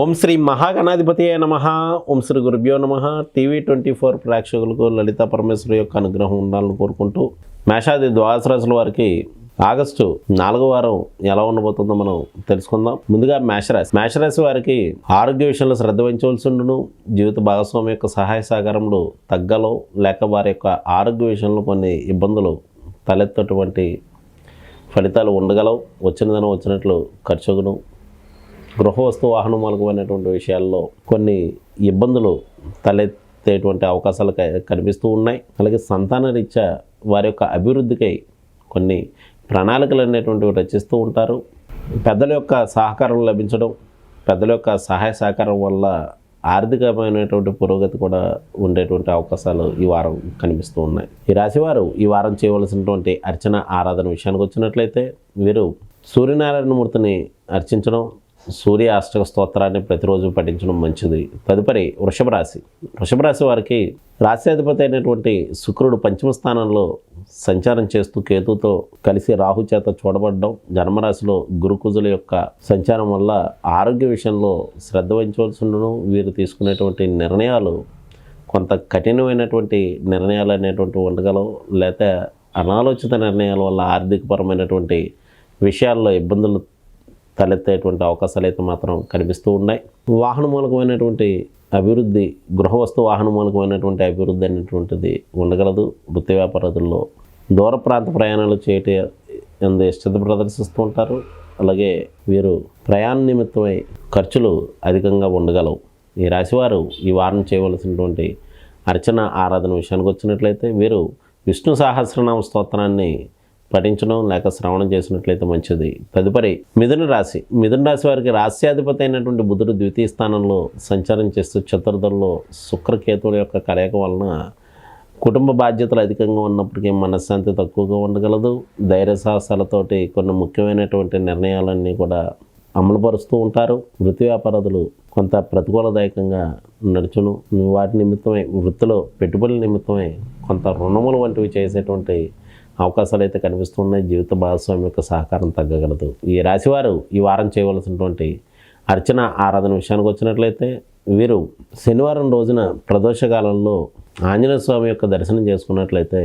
ఓం శ్రీ మహాగణాధిపతి నమః. ఓం శ్రీ గురుభ్యో నమః. టీవీ24 ప్రేక్షకులకు లలిత పరమేశ్వరి యొక్క అనుగ్రహం ఉండాలని కోరుకుంటూ మేషాది ద్వాదశ రాశుల వారికి ఆగస్టు 4వ వారం ఎలా ఉండబోతుందో మనం తెలుసుకుందాం. ముందుగా మేషరాశి వారికి ఆరోగ్య విషయంలో శ్రద్ధ వహించవలసి ఉండును. జీవిత భాగస్వామి యొక్క సహాయ సహకారంలో తగ్గలో లేక వారి యొక్క ఆరోగ్య విషయంలో కొన్ని ఇబ్బందులు తలెత్తటువంటి ఫలితాలు ఉండగలవు. వచ్చినదనం వచ్చినట్లు ఖర్చుగును. గృహ వస్తు వాహన మూలకమైనటువంటి విషయాల్లో కొన్ని ఇబ్బందులు తలెత్తేటువంటి అవకాశాలు కనిపిస్తూ ఉన్నాయి. అలాగే సంతాన రీత్యా వారి యొక్క అభివృద్ధికై కొన్ని ప్రణాళికలు అనేటువంటివి రచిస్తూ ఉంటారు. పెద్దల యొక్క సహకారం లభించడం, పెద్దల యొక్క సహాయ సహకారం వల్ల ఆర్థికమైనటువంటి పురోగతి కూడా ఉండేటువంటి అవకాశాలు ఈ వారం కనిపిస్తూ ఉన్నాయి. ఈ రాశివారు ఈ వారం చేయవలసినటువంటి అర్చన ఆరాధన విషయానికి వచ్చినట్లయితే వీరు సూర్యనారాయణమూర్తిని అర్చించడం, సూర్య అష్టక స్తోత్రాన్ని ప్రతిరోజు పఠించడం మంచిది. తదుపరి వృషభ రాశి వారికి రాశ్యాధిపతి అయినటువంటి శుక్రుడు పంచమ స్థానంలో సంచారం చేస్తూ కేతుతో కలిసి రాహు చేత చూడబడడం, జన్మరాశిలో గురుకుజుల యొక్క సంచారం వల్ల ఆరోగ్య విషయంలో శ్రద్ధ వహించవలసి ఉండడం. వీరు తీసుకునేటువంటి నిర్ణయాలు కొంత కఠినమైనటువంటి నిర్ణయాలు అనేటువంటి ఉండగలవు, లేకపోతే అనాలోచిత నిర్ణయాల వల్ల ఆర్థికపరమైనటువంటి విషయాల్లో ఇబ్బందులు తలెత్తేటువంటి అవకాశాలు అయితే మాత్రం కనిపిస్తూ ఉన్నాయి. వాహన మూలకమైనటువంటి అభివృద్ధి, గృహ వస్తు వాహన మూలకమైనటువంటి అభివృద్ధి అనేటువంటిది ఉండగలదు. వృత్తి వ్యాపారాదుల్లో దూర ప్రాంత ప్రయాణాలు చేయటం ఇష్టత ప్రదర్శిస్తూ ఉంటారు. అలాగే వీరు ప్రయాణ నిమిత్తమై ఖర్చులు అధికంగా ఉండగలవు. ఈ రాశివారు ఈ వారం చేయవలసినటువంటి అర్చన ఆరాధన విషయానికి వచ్చినట్లయితే వీరు విష్ణు సహస్రనామ స్తోత్రాన్ని పఠించడం లేక శ్రవణం చేసినట్లయితే మంచిది. తదుపరి మిథున రాశి వారికి రాశ్యాధిపతి అయినటువంటి బుధుడు ద్వితీయ స్థానంలో సంచారం చేస్తూ చతుర్థంలో శుక్రకేతువుల యొక్క కలయిక వలన కుటుంబ బాధ్యతలు అధికంగా ఉన్నప్పటికీ మనశ్శాంతి తక్కువగా ఉండగలదు. ధైర్య సాహసాలతోటి కొన్ని ముఖ్యమైనటువంటి నిర్ణయాలన్నీ కూడా అమలుపరుస్తూ ఉంటారు. వృత్తి వ్యాపారాదులు కొంత ప్రతికూలదాయకంగా నడుచును. వాటి నిమిత్తమై వృత్తిలో పెట్టుబడుల నిమిత్తమై కొంత రుణములు వంటివి చేసేటువంటి అవకాశాలు అయితే కనిపిస్తున్నాయి. జీవిత భాగస్వామి యొక్క సహకారం తగ్గగలదు. ఈ రాశివారు ఈ వారం చేయవలసినటువంటి అర్చన ఆరాధన విషయానికి వచ్చినట్లయితే వీరు శనివారం రోజున ప్రదోషకాలంలో ఆంజనేయ స్వామి యొక్క దర్శనం చేసుకున్నట్లయితే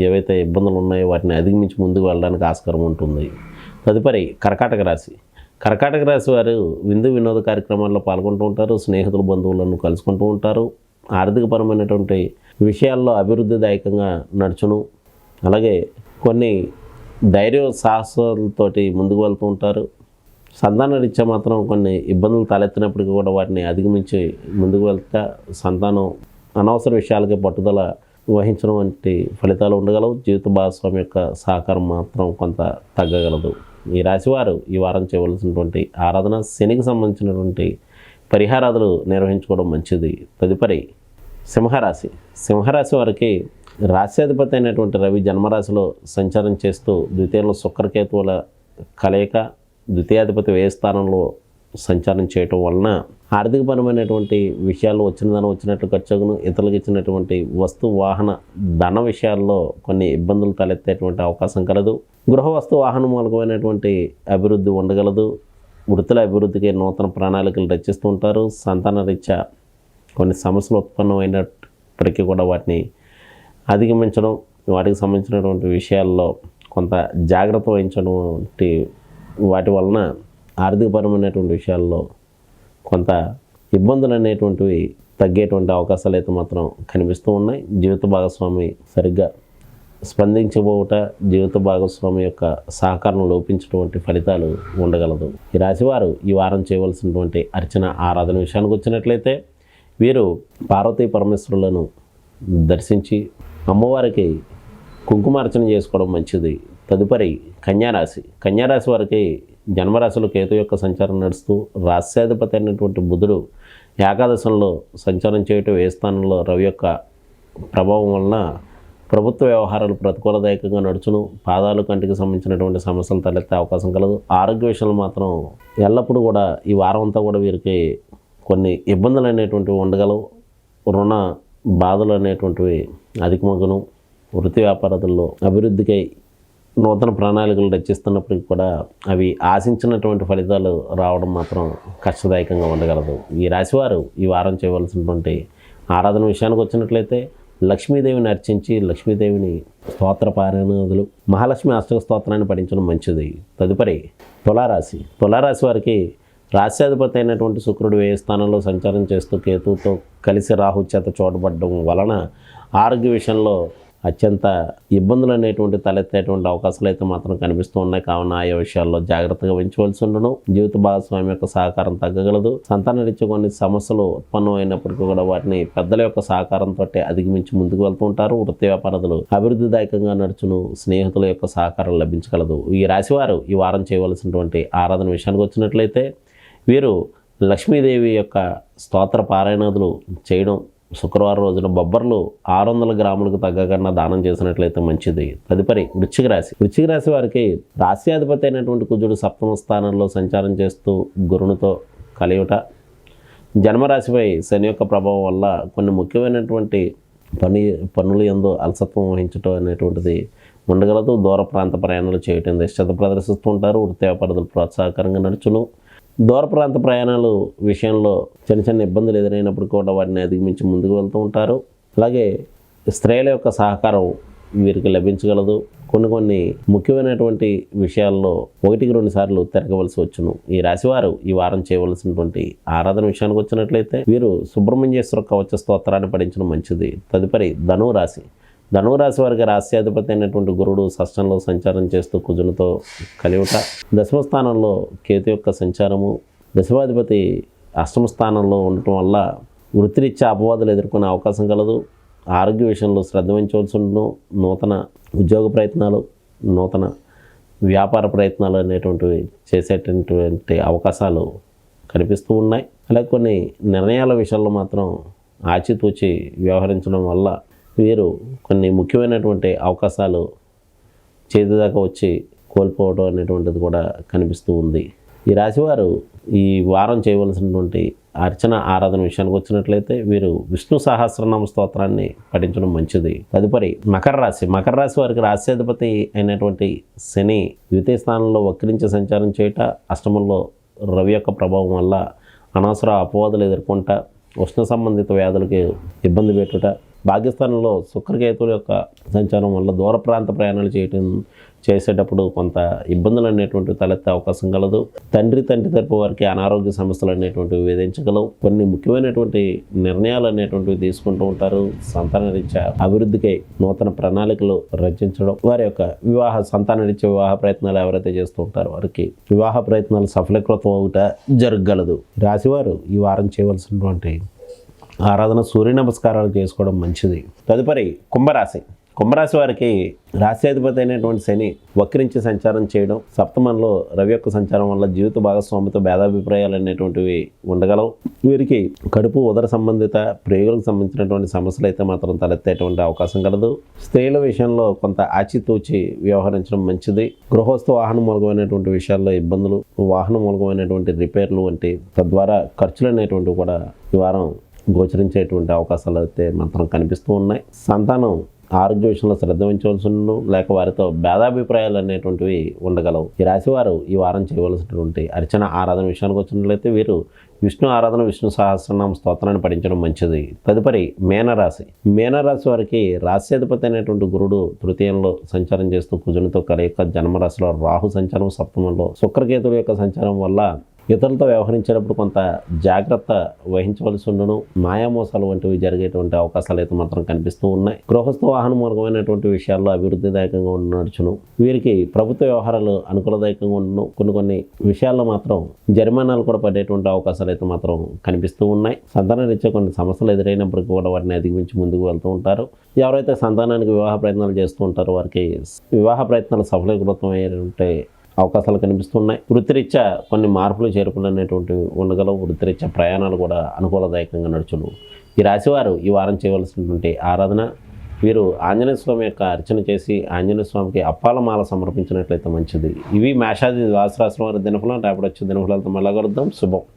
ఏవైతే ఇబ్బందులు ఉన్నాయో వాటిని అధిగమించి ముందుకు వెళ్ళడానికి ఆస్కారం ఉంటుంది. తదుపరి కర్కాటక రాశి వారు విందు వినోద కార్యక్రమాల్లో పాల్గొంటూ ఉంటారు. స్నేహితులు బంధువులను కలుసుకుంటూ ఉంటారు. ఆర్థికపరమైనటువంటి విషయాల్లో అభివృద్ధిదాయకంగా నడుచును. అలాగే కొన్ని ధైర్య సాహసాలతోటి ముందుకు వెళ్తూ ఉంటారు. సంతాన రీత్యా మాత్రం కొన్ని ఇబ్బందులు తలెత్తినప్పటికీ కూడా వాటిని అధిగమించి ముందుకు వెళ్తా సంతానం అనవసర విషయాలకి పట్టుదల వహించడం వంటి ఫలితాలు ఉండగలవు. జీవిత భాగస్వామి యొక్క సహకారం మాత్రం కొంత తగ్గగలదు. ఈ రాశివారు ఈ వారం చేయవలసినటువంటి ఆరాధన శనికి సంబంధించినటువంటి పరిహారాదులు నిర్వహించుకోవడం మంచిది. తదుపరి సింహరాశి వారికి రాశ్యాధిపతి అయినటువంటి రవి జన్మరాశిలో సంచారం చేస్తూ ద్వితీయంలో శుక్రకేతువుల కలయిక, ద్వితీయాధిపతి వ్యయ స్థానంలో సంచారం చేయటం వలన ఆర్థికపరమైనటువంటి విషయాలు వచ్చినట్లు ఖర్చును, ఇతరులకు ఇచ్చినటువంటి వస్తు వాహన ధన విషయాల్లో కొన్ని ఇబ్బందులు తలెత్తేటువంటి అవకాశం కలదు. గృహ వస్తు వాహన మూలకమైనటువంటి అభివృద్ధి ఉండగలదు. వృత్తుల అభివృద్ధికి నూతన ప్రణాళికలు రచిస్తూ ఉంటారు. సంతాన రీత్యా కొన్ని సమస్యలు ఉత్పన్నమైనప్పటికీ కూడా వాటిని అధిగమించడం, వాటికి సంబంధించినటువంటి విషయాల్లో కొంత జాగ్రత్త వహించడం వాటి వలన ఆర్థికపరమైనటువంటి విషయాల్లో కొంత ఇబ్బందులు అనేటువంటివి తగ్గేటువంటి అవకాశాలు అయితే మాత్రం కనిపిస్తూ ఉన్నాయి. జీవిత భాగస్వామి సరిగ్గా స్పందించబోట, జీవిత భాగస్వామి యొక్క సహకారం లోపించినటువంటి ఫలితాలు ఉండగలదు. ఈ రాశివారు ఈ వారం చేయవలసినటువంటి అర్చన ఆరాధన విషయానికి వచ్చినట్లయితే వీరు పార్వతీ పరమేశ్వరులను దర్శించి అమ్మవారికి కుంకుమార్చన చేసుకోవడం మంచిది. తదుపరి కన్యారాశి వారికి జన్మరాశిలో కేతు యొక్క సంచారం నడుస్తూ రాశ్యాధిపతి అయినటువంటి బుధుడు ఏకాదశంలో సంచారం చేయటం, ఏ స్థానంలో రవి యొక్క ప్రభావం వలన ప్రభుత్వ వ్యవహారాలు ప్రతికూలదాయకంగా నడుచును. పాదాలు కంటికి సంబంధించినటువంటి సమస్యలు తలెత్తే అవకాశం కలదు. ఆరోగ్య విషయంలో మాత్రం ఎల్లప్పుడూ కూడా ఈ వారం అంతా కూడా వీరికి కొన్ని ఇబ్బందులు అనేటువంటివి ఉండగలవు. రుణ బాధలు అనేటువంటివి అధికమగును. వృత్తి వ్యాపారాదుల్లో అభివృద్ధికై నూతన ప్రణాళికలు రచిస్తున్నప్పటికీ కూడా అవి ఆశించినటువంటి ఫలితాలు రావడం మాత్రం కష్టదాయకంగా ఉండగలదు. ఈ రాశివారు ఈ వారం చేయవలసినటువంటి ఆరాధన విషయానికి వచ్చినట్లయితే లక్ష్మీదేవిని అర్చించి లక్ష్మీదేవిని స్తోత్ర పారాయణాదులు మహాలక్ష్మి అష్టక స్తోత్రాన్ని పఠించడం మంచిది. తదుపరి తులారాశి వారికి రాశ్యాధిపతి అయినటువంటి శుక్రుడు వ్యయ స్థానంలో సంచారం చేస్తూ కేతువుతో కలిసి రాహు చేత చూడబడడం వలన ఆరోగ్య విషయంలో అత్యంత ఇబ్బందులు అనేటువంటి తలెత్తేటువంటి అవకాశాలు అయితే మాత్రం కనిపిస్తూ ఉన్నాయి. కావున ఆయా విషయాల్లో జాగ్రత్తగా వహించవలసి ఉండను. జీవిత భాగస్వామి యొక్క సహకారం తగ్గగలదు. సంతానరీత్యా కొన్ని సమస్యలు ఉత్పన్నం అయినప్పటికీ కూడా వాటిని పెద్దల యొక్క సహకారంతో అధిగమించి ముందుకు వెళ్తూ ఉంటారు. వృత్తి వ్యాపారస్తులు అభివృద్ధిదాయకంగా నడుచును. స్నేహితుల యొక్క సహకారం లభించగలదు. ఈ రాశివారు ఈ వారం చేయవలసినటువంటి ఆరాధన విషయానికి వచ్చినట్లయితే వీరు లక్ష్మీదేవి యొక్క స్తోత్ర పారాయణాదులు చేయడం, శుక్రవారం రోజున బొబ్బర్లు 600 గ్రాములకు తగ్గకుండా దానం చేసినట్లయితే మంచిది. తదుపరి వృశ్చిక రాశి వారికి రాశ్యాధిపతి అయినటువంటి కుజుడు సప్తమ స్థానంలో సంచారం చేస్తూ గురునితో కలియుట, జన్మరాశిపై శని యొక్క ప్రభావం వల్ల కొన్ని ముఖ్యమైనటువంటి పనులు యందు అలసత్వం వహించడం అనేటువంటిది ఉండగలదు. దూర ప్రాంత ప్రయాణాలు చేయటం నిశ్చిత ప్రదర్శిస్తూ ఉంటారు. వృత్తి వ్యాపారస్తులు ప్రోత్సాహకరంగా నడుచును. దూర ప్రాంత ప్రయాణాలు విషయంలో చిన్న ఇబ్బందులు ఎదురైనప్పుడు కూడా వాటిని అధిగమించి ముందుకు వెళ్తూ ఉంటారు. అలాగే స్త్రీల యొక్క సహకారం వీరికి లభించగలదు. కొన్ని ముఖ్యమైనటువంటి విషయాల్లో 1-2 సార్లు తిరగవలసి వచ్చును. ఈ రాశివారు ఈ వారం చేయవలసినటువంటి ఆరాధన విషయానికి వచ్చినట్లయితే వీరు సుబ్రహ్మణ్యేశ్వర కవచ స్తోత్రాన్ని పఠించడం మంచిది. తదుపరి ధనురాశి వారికి రాశ్యాధిపతి అయినటువంటి గురుడు షష్టంలో సంచారం చేస్తూ కుజునితో కలియుట, దశమ స్థానంలో కేతు యొక్క సంచారము, దశమాధిపతి అష్టమ స్థానంలో ఉండటం వల్ల వృత్తిరీత్యా అపవాదులు ఎదుర్కొనే అవకాశం కలదు. ఆరోగ్య విషయంలో శ్రద్ధ వహించవలసి ఉండను. నూతన ఉద్యోగ ప్రయత్నాలు, నూతన వ్యాపార ప్రయత్నాలు అనేటువంటివి చేసేటటువంటి అవకాశాలు కనిపిస్తూ ఉన్నాయి. అలాగే కొన్ని నిర్ణయాల విషయాల్లో మాత్రం ఆచితూచి వ్యవహరించడం వల్ల వీరు కొన్ని ముఖ్యమైనటువంటి అవకాశాలు చేతిదాకా వచ్చి కోల్పోవడం అనేటువంటిది కూడా కనిపిస్తూ ఉంది. ఈ రాశివారు ఈ వారం చేయవలసినటువంటి అర్చన ఆరాధన విషయానికి వచ్చినట్లయితే వీరు విష్ణు సహస్రనామ స్తోత్రాన్ని పఠించడం మంచిది. తదుపరి మకర రాశి వారికి రాశ్యాధిపతి అయినటువంటి శని ద్వితీయ స్థానంలో వక్రించి సంచారం చేయుట, అష్టమంలో రవి యొక్క ప్రభావం వల్ల అనవసర అపవాదులు ఎదుర్కొంటా, ఉష్ణ సంబంధిత వ్యాధులకి ఇబ్బంది పెట్టుట, భాగ్యస్థానంలో శుక్రకేతువుల యొక్క సంచారం వల్ల దూర ప్రాంత ప్రయాణాలు చేసేటప్పుడు కొంత ఇబ్బందులు అనేటువంటివి తలెత్తే అవకాశం కలదు. తండ్రి తరపు వారికి అనారోగ్య సమస్యలు అనేటువంటివి వేధించగలవు. కొన్ని ముఖ్యమైనటువంటి నిర్ణయాలు అనేటువంటివి తీసుకుంటూ ఉంటారు. సంతానరీత్యా అభివృద్ధికై నూతన ప్రణాళికలు రచించడం, వారి యొక్క సంతానరీత్యా వివాహ ప్రయత్నాలు ఎవరైతే చేస్తూ ఉంటారో వారికి వివాహ ప్రయత్నాలు సఫలీకృతం అవుట జరగగలదు. రాశివారు ఈ వారం చేయవలసినటువంటి ఆరాధన సూర్య నమస్కారాలు చేసుకోవడం మంచిది. తదుపరి కుంభరాశి వారికి రాశ్యాధిపతి అయినటువంటి శని వక్రించి సంచారం చేయడం, సప్తమంలో రవి యొక్క సంచారం వల్ల జీవిత భాగస్వామితో భేదాభిప్రాయాలు అనేటువంటివి ఉండగలవు. వీరికి కడుపు ఉదర సంబంధిత ప్రేగులకు సంబంధించినటువంటి సమస్యలు అయితే మాత్రం తలెత్తేటువంటి అవకాశం కలదు. స్త్రీల విషయంలో కొంత ఆచితూచి వ్యవహరించడం మంచిది. గృహస్థ వాహన మూలకమైనటువంటి విషయాల్లో ఇబ్బందులు, వాహన మూలకమైనటువంటి రిపేర్లు వంటి తద్వారా ఖర్చులు అనేటువంటివి కూడా ఈ వారం గోచరించేటువంటి అవకాశాలు అయితే మాత్రం కనిపిస్తూ ఉన్నాయి. సంతానం ఆరోగ్య విషయంలో శ్రద్ధ వహించవలసి ఉండను, లేక వారితో భేదాభిప్రాయాలు అనేటువంటివి ఉండగలవు. ఈ రాశివారు ఈ వారం చేయవలసినటువంటి అర్చన ఆరాధన విషయానికి వచ్చినట్లయితే వీరు విష్ణు ఆరాధన, విష్ణు సహస్రనామ స్తోత్రాన్ని పఠించడం మంచిది. తదుపరి మీనరాశి వారికి రాశ్యాధిపతి అయినటువంటి గురుడు తృతీయంలో సంచారం చేస్తూ కుజునితో కలయిక, జన్మరాశిలో రాహు సంచారం, సప్తమంలో శుక్రకేతుల యొక్క సంచారం వల్ల ఇతరులతో వ్యవహరించేటప్పుడు కొంత జాగ్రత్త వహించవలసి ఉండను. మాయామోసాలు వంటివి జరిగేటువంటి అవకాశాలు అయితే మాత్రం కనిపిస్తూ ఉన్నాయి. గృహస్థ వాహన మూలకమైనటువంటి విషయాల్లో అభివృద్ధిదాయకంగా నడుచును. వీరికి ప్రభుత్వ వ్యవహారాలు అనుకూలదాయకంగా ఉండను. కొన్ని విషయాల్లో మాత్రం జరిమానాలు కూడా పడేటువంటి అవకాశాలు అయితే మాత్రం కనిపిస్తూ ఉన్నాయి. సంతానరీత్యా కొన్ని సమస్యలు ఎదురైనప్పటికీ కూడా వాటిని అధిగమించి ముందుకు వెళ్తూ ఉంటారు. ఎవరైతే సంతానానికి వివాహ ప్రయత్నాలు చేస్తూ ఉంటారో వారికి వివాహ ప్రయత్నాలు సఫలీకృతం అయ్యేటువంటి అవకాశాలు కనిపిస్తున్నాయి. వృత్తిరీత్యా కొన్ని మార్పులు చేర్పులు అనేటువంటివి ఉండగలవు. వృత్తిరీత్యా ప్రయాణాలు కూడా అనుకూలదాయకంగా నడుచును. ఈ రాశివారు ఈ వారం చేయవలసినటువంటి ఆరాధన వీరు ఆంజనేయ స్వామి యొక్క అర్చన చేసి ఆంజనేయ స్వామికి అప్పాల మాల సమర్పించినట్లయితే మంచిది. ఇవి మేషాది ద్వాదశ రాశుల వారి దినఫలం. రేపటి వచ్చే దినఫలాలతో మళ్ళా కలుద్దాం. శుభం.